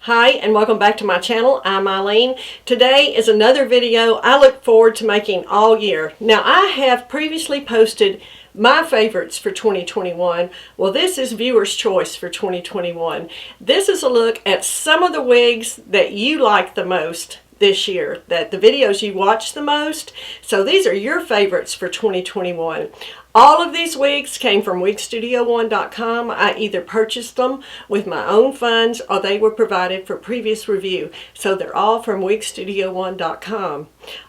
Hi and welcome back to my channel. I'm Eileen. Today is another video I look forward to making all year. Now I have previously posted my favorites for 2021. Well, this is viewer's choice for 2021. This is a look at some of the wigs that you like the most this year, that the videos you watch the most. So these are your favorites for 2021. All of these wigs came from wigstudio1.com. I either purchased them with my own funds or they were provided for previous review. So they're all from wigstudio1.com.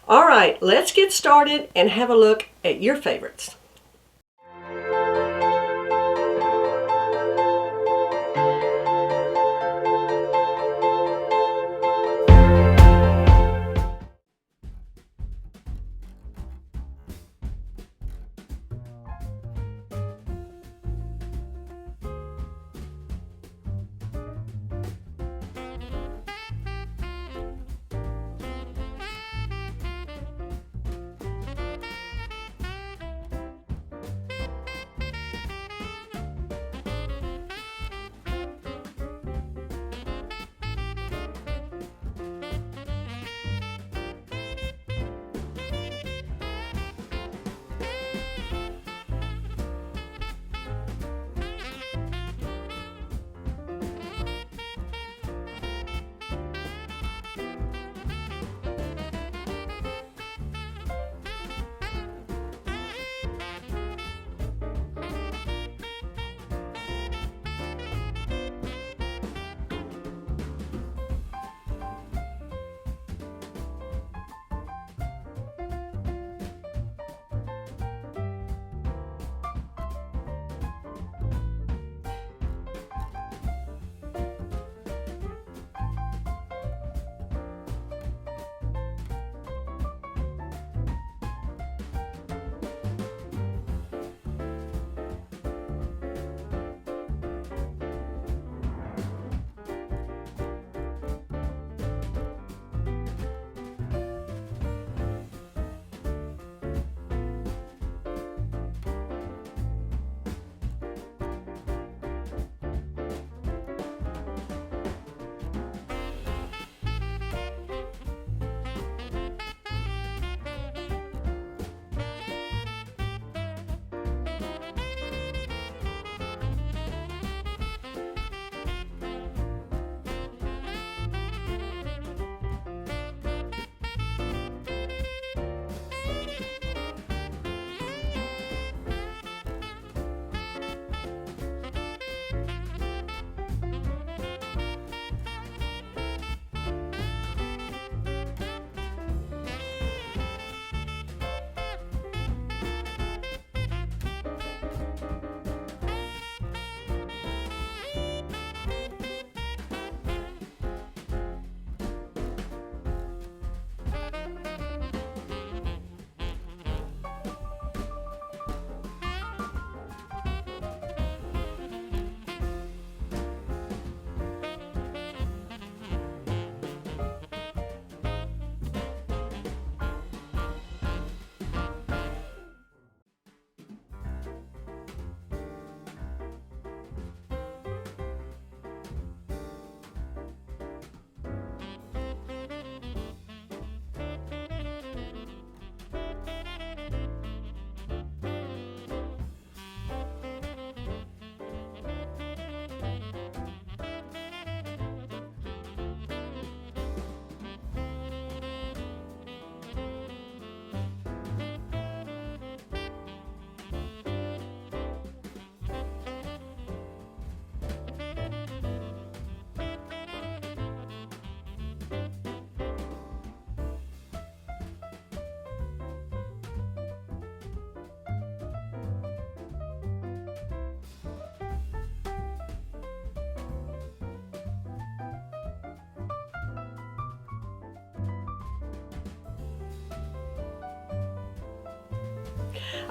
All right, let's get started and have a look at your favorites.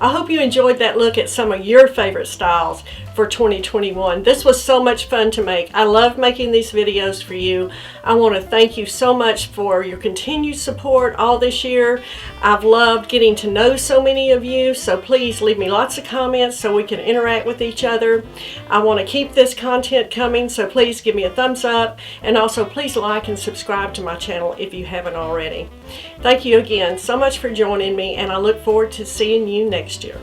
I hope you enjoyed that look at some of your favorite styles for 2021. This was so much fun to make. I love making these videos for you. I want to thank you so much for your continued support all this year. I've loved getting to know so many of you, so please leave me lots of comments so we can interact with each other. I want to keep this content coming, so please give me a thumbs up, and also please like and subscribe to my channel if you haven't already. Thank you again so much for joining me, and I look forward to seeing you next year.